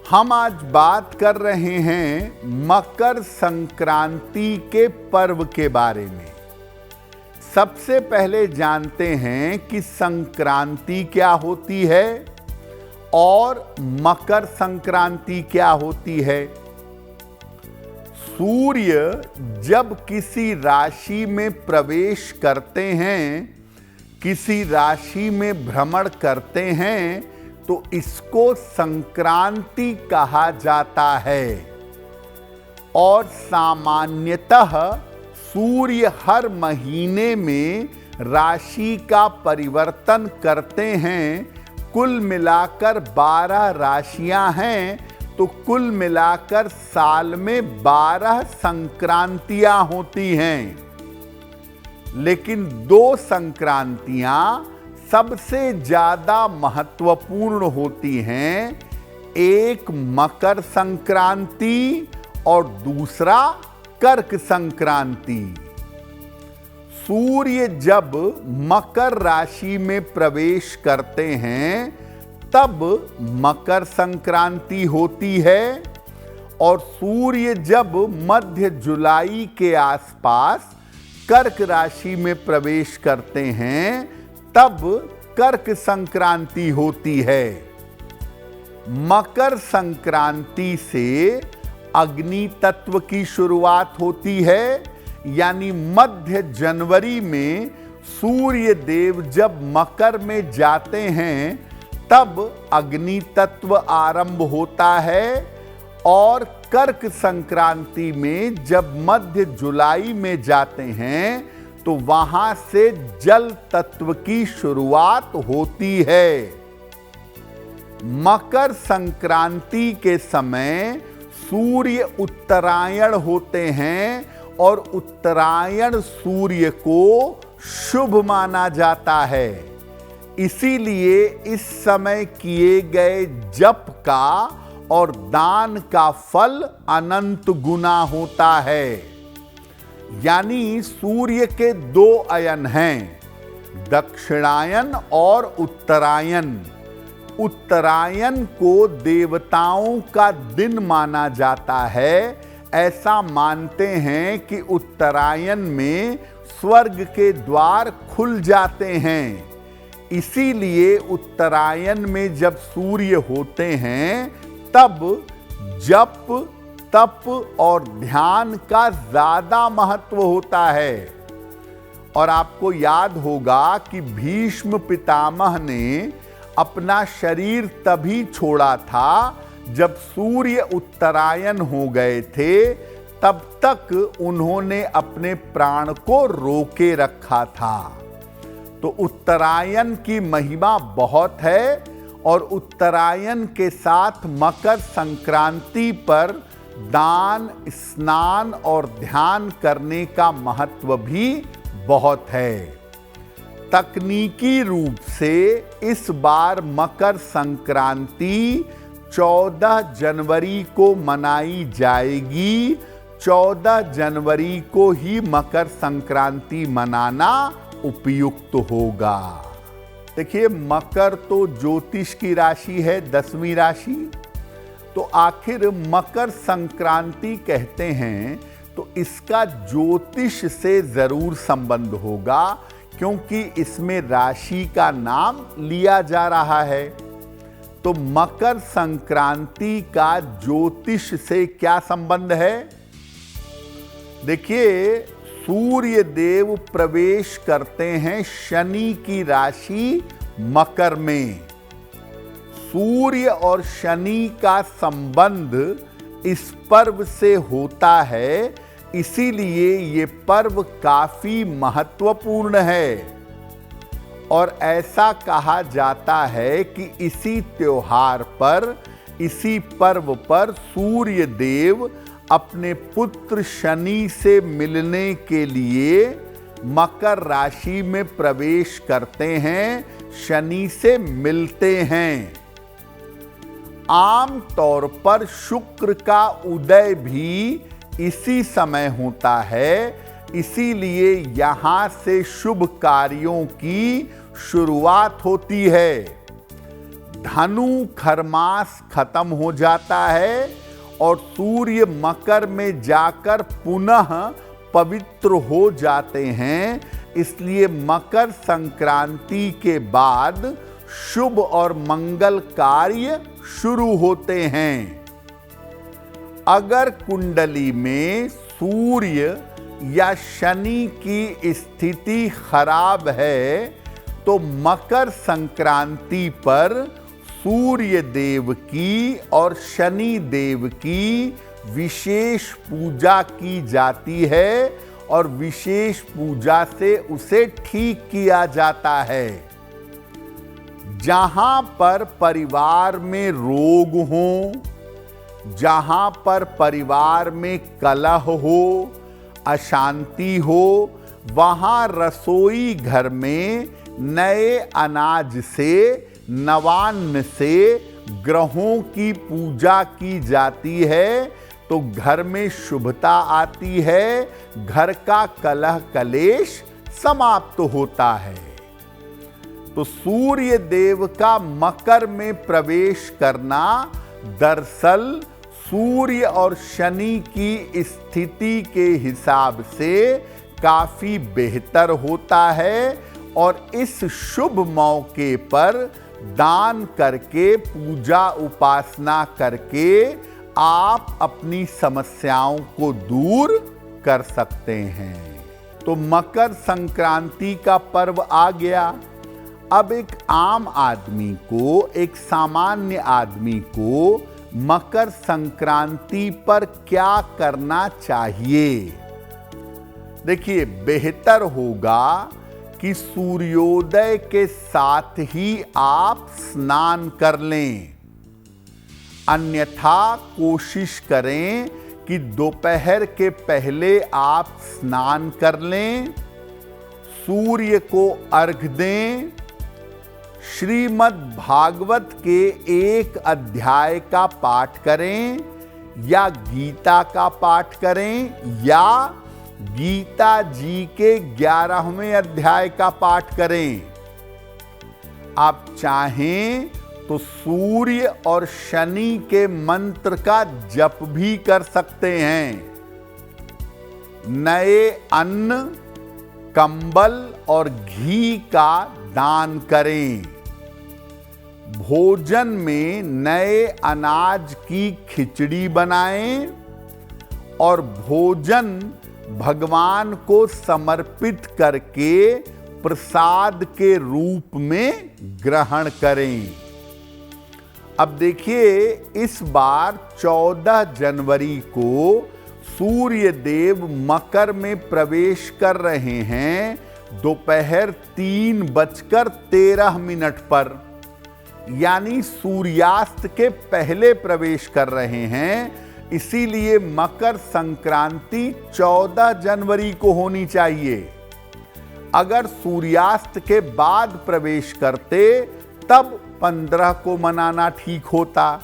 हम आज बात कर रहे हैं मकर संक्रांति के पर्व के बारे में। सबसे पहले जानते हैं कि संक्रांति क्या होती है और मकर संक्रांति क्या होती है। सूर्य जब किसी राशि में प्रवेश करते हैं, किसी राशि में भ्रमण करते हैं, तो इसको संक्रांति कहा जाता है। और सामान्यतः सूर्य हर महीने में राशि का परिवर्तन करते हैं। कुल मिलाकर 12 राशियां हैं, तो कुल मिलाकर साल में 12 संक्रांतियां होती हैं। लेकिन 2 संक्रांतियां सबसे ज्यादा महत्वपूर्ण होती हैं। एक मकर संक्रांति और दूसरा कर्क संक्रांति। सूर्य जब मकर राशि में प्रवेश करते हैं तब मकर संक्रांति होती है, और सूर्य जब मध्य जुलाई के आसपास कर्क राशि में प्रवेश करते हैं तब कर्क संक्रांति होती है। मकर संक्रांति से अग्नि तत्व की शुरुआत होती है, यानी मध्य जनवरी में सूर्य देव जब मकर में जाते हैं तब अग्नि तत्व आरंभ होता है। और कर्क संक्रांति में जब मध्य जुलाई में जाते हैं तो वहां से जल तत्व की शुरुआत होती है। मकर संक्रांति के समय सूर्य उत्तरायण होते हैं, और उत्तरायण सूर्य को शुभ माना जाता है। इसीलिए इस समय किए गए जप का और दान का फल अनंत गुना होता है। यानी सूर्य के 2 अयन हैं, दक्षिणायन और उत्तरायण। उत्तरायण को देवताओं का दिन माना जाता है। ऐसा मानते हैं कि उत्तरायण में स्वर्ग के द्वार खुल जाते हैं। इसीलिए उत्तरायण में जब सूर्य होते हैं तब जप, तप और ध्यान का ज्यादा महत्व होता है। और आपको याद होगा कि भीष्म पितामह ने अपना शरीर तभी छोड़ा था जब सूर्य उत्तरायण हो गए थे। तब तक उन्होंने अपने प्राण को रोके रखा था। तो उत्तरायण की महिमा बहुत है, और उत्तरायण के साथ मकर संक्रांति पर दान, स्नान और ध्यान करने का महत्व भी बहुत है। तकनीकी रूप से इस बार मकर संक्रांति 14 जनवरी को मनाई जाएगी। 14 जनवरी को ही मकर संक्रांति मनाना उपयुक्त होगा। देखिए, मकर तो ज्योतिष की राशि है, 10वीं राशि। तो आखिर मकर संक्रांति कहते हैं तो इसका ज्योतिष से जरूर संबंध होगा, क्योंकि इसमें राशि का नाम लिया जा रहा है। तो मकर संक्रांति का ज्योतिष से क्या संबंध है? देखिए, सूर्य देव प्रवेश करते हैं शनि की राशि मकर में। सूर्य और शनि का संबंध इस पर्व से होता है, इसीलिए ये पर्व काफी महत्वपूर्ण है। और ऐसा कहा जाता है कि इसी त्योहार पर, इसी पर्व पर सूर्य देव अपने पुत्र शनि से मिलने के लिए मकर राशि में प्रवेश करते हैं, शनि से मिलते हैं। आम तौर पर शुक्र का उदय भी इसी समय होता है, इसीलिए यहां से शुभ कार्यों की शुरुआत होती है। धनु खरमास खत्म हो जाता है और सूर्य मकर में जाकर पुनः पवित्र हो जाते हैं। इसलिए मकर संक्रांति के बाद शुभ और मंगल कार्य शुरू होते हैं। अगर कुंडली में सूर्य या शनि की स्थिति खराब है तो मकर संक्रांति पर सूर्य देव की और शनि देव की विशेष पूजा की जाती है और विशेष पूजा से उसे ठीक किया जाता है। जहां पर परिवार में रोग हो, जहां पर परिवार में कलह हो, अशांति हो, वहां रसोई घर में नए अनाज से, नवान्न से ग्रहों की पूजा की जाती है तो घर में शुभता आती है, घर का कलह कलेश समाप्त होता है। तो सूर्य देव का मकर में प्रवेश करना दरअसल सूर्य और शनि की स्थिति के हिसाब से काफी बेहतर होता है और इस शुभ मौके पर दान करके, पूजा उपासना करके आप अपनी समस्याओं को दूर कर सकते हैं। तो मकर संक्रांति का पर्व आ गया। अब एक आम आदमी को, एक सामान्य आदमी को मकर संक्रांति पर क्या करना चाहिए? देखिए, बेहतर होगा कि सूर्योदय के साथ ही आप स्नान कर लें। अन्यथा कोशिश करें कि दोपहर के पहले आप स्नान कर लें, सूर्य को अर्घ दें, श्रीमद् भागवत के एक अध्याय का पाठ करें या गीता का पाठ करें या गीता जी के 11वें अध्याय का पाठ करें। आप चाहें तो सूर्य और शनि के मंत्र का जप भी कर सकते हैं। नए अन्न, कंबल और घी का दान करें। भोजन में नए अनाज की खिचड़ी बनाएं और भोजन भगवान को समर्पित करके प्रसाद के रूप में ग्रहण करें। अब देखिए, इस बार 14 जनवरी को सूर्य देव मकर में प्रवेश कर रहे हैं दोपहर 3:13 पर, यानी सूर्यास्त के पहले प्रवेश कर रहे हैं। इसीलिए मकर संक्रांति 14 जनवरी को होनी चाहिए। अगर सूर्यास्त के बाद प्रवेश करते तब 15 को मनाना ठीक होता,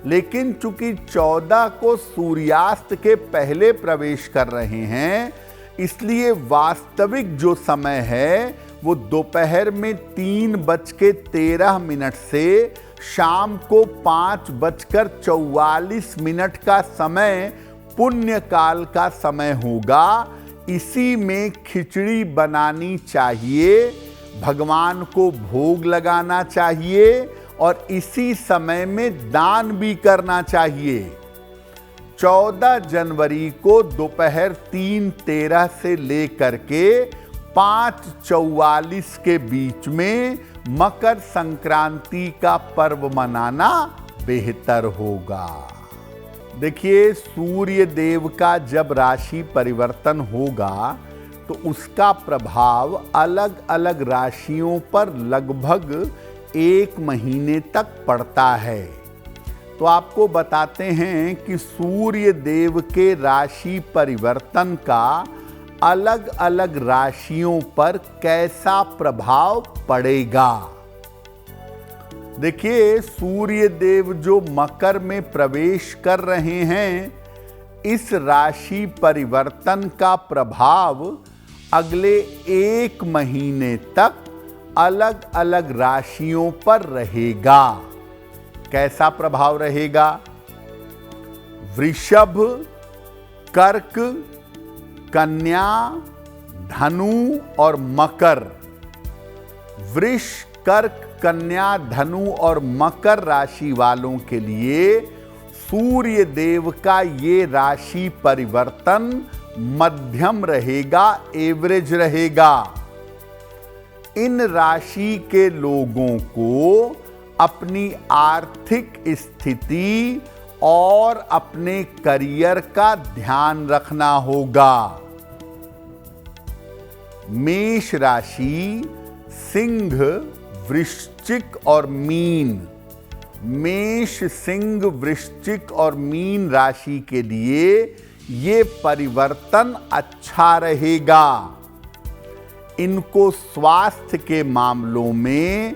लेकिन चूंकि 14 को सूर्यास्त के पहले प्रवेश कर रहे हैं, इसलिए वास्तविक जो समय है वो दोपहर में 3:13 से शाम को 5:44 का समय पुण्य काल का समय होगा। इसी में खिचड़ी बनानी चाहिए, भगवान को भोग लगाना चाहिए और इसी समय में दान भी करना चाहिए। 14 जनवरी को दोपहर 3:13 से लेकर के 5:44 के बीच में मकर संक्रांति का पर्व मनाना बेहतर होगा। देखिए, सूर्य देव का जब राशि परिवर्तन होगा तो उसका प्रभाव अलग अलग राशियों पर लगभग 1 महीने तक पड़ता है। तो आपको बताते हैं कि सूर्य देव के राशि परिवर्तन का अलग अलग राशियों पर कैसा प्रभाव पड़ेगा। देखिए, सूर्य देव जो मकर में प्रवेश कर रहे हैं, इस राशि परिवर्तन का प्रभाव अगले 1 महीने तक अलग अलग राशियों पर रहेगा। कैसा प्रभाव रहेगा? वृषभ, कर्क, कन्या, धनु और मकर। वृष, कर्क, कन्या, धनु और मकर राशि वालों के लिए सूर्य देव का ये राशि परिवर्तन मध्यम रहेगा, एवरेज रहेगा। इन राशि के लोगों को अपनी आर्थिक स्थिति और अपने करियर का ध्यान रखना होगा। मेष राशि, सिंह, वृश्चिक और मीन। मेष, सिंह, वृश्चिक और मीन राशि के लिए ये परिवर्तन अच्छा रहेगा। इनको स्वास्थ्य के मामलों में,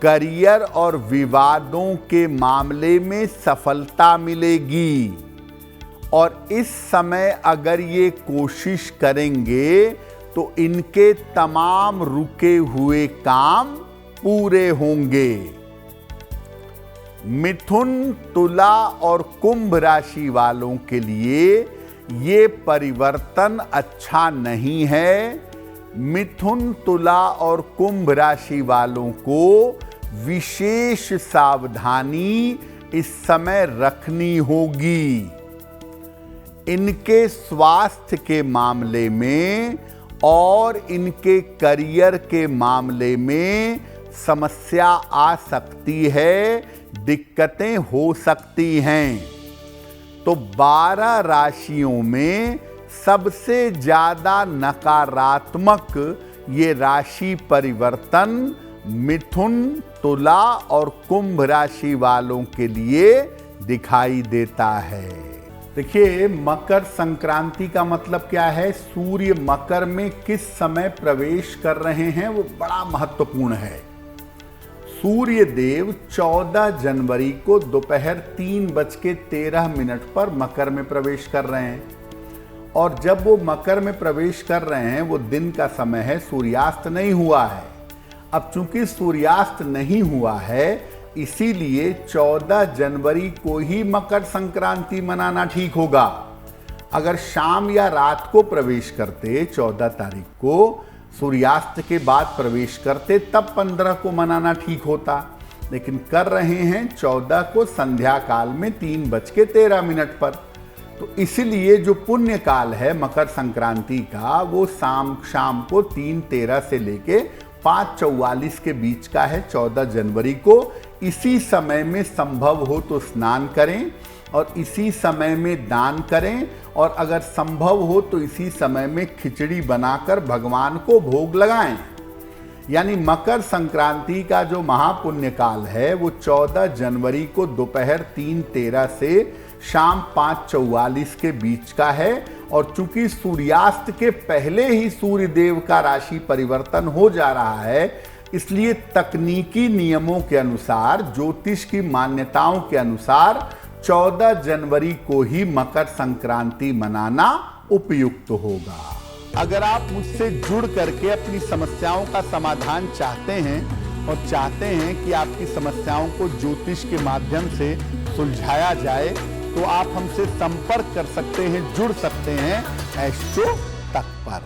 करियर और विवादों के मामले में सफलता मिलेगी। और इस समय अगर ये कोशिश करेंगे तो इनके तमाम रुके हुए काम पूरे होंगे। मिथुन, तुला और कुंभ राशि वालों के लिए ये परिवर्तन अच्छा नहीं है। मिथुन, तुला और कुंभ राशि वालों को विशेष सावधानी इस समय रखनी होगी। इनके स्वास्थ्य के मामले में और इनके करियर के मामले में समस्या आ सकती है, दिक्कतें हो सकती हैं। तो 12 राशियों में सबसे ज्यादा नकारात्मक ये राशि परिवर्तन मिथुन, तुला और कुंभ राशि वालों के लिए दिखाई देता है। देखिए, मकर संक्रांति का मतलब क्या है? सूर्य मकर में किस समय प्रवेश कर रहे हैं वो बड़ा महत्वपूर्ण है। सूर्य देव 14 जनवरी को दोपहर 3:13 पर मकर में प्रवेश कर रहे हैं। और जब वो मकर में प्रवेश कर रहे हैं, वो दिन का समय है, सूर्यास्त नहीं हुआ है। अब चूंकि सूर्यास्त नहीं हुआ है, इसीलिए 14 जनवरी को ही मकर संक्रांति मनाना ठीक होगा। अगर शाम या रात को प्रवेश करते, 14 तारीख को सूर्यास्त के बाद प्रवेश करते, तब 15 को मनाना ठीक होता। लेकिन कर रहे हैं 14 को संध्या काल में 3:13 पर। तो इसलिए जो पुण्य काल है मकर संक्रांति का, वो शाम को 3:13 से लेके 5:44 के बीच का है, 14 जनवरी को। इसी समय में संभव हो तो स्नान करें और इसी समय में दान करें, और अगर संभव हो तो इसी समय में खिचड़ी बनाकर भगवान को भोग लगाएं। यानी मकर संक्रांति का जो महापुण्य काल है वो 14 जनवरी को दोपहर 3:13 से शाम 5:44 के बीच का है। और चूंकि सूर्यास्त के पहले ही सूर्य देव का राशि परिवर्तन हो जा रहा है, इसलिए तकनीकी नियमों के अनुसार, ज्योतिष की मान्यताओं के अनुसार 14 जनवरी को ही मकर संक्रांति मनाना उपयुक्त होगा। अगर आप मुझसे जुड़ करके अपनी समस्याओं का समाधान चाहते हैं और चाहते हैं कि आपकी समस्याओं को ज्योतिष के माध्यम से सुलझाया जाए, तो आप हमसे संपर्क कर सकते हैं, जुड़ सकते हैं एस्ट्रो तक पर।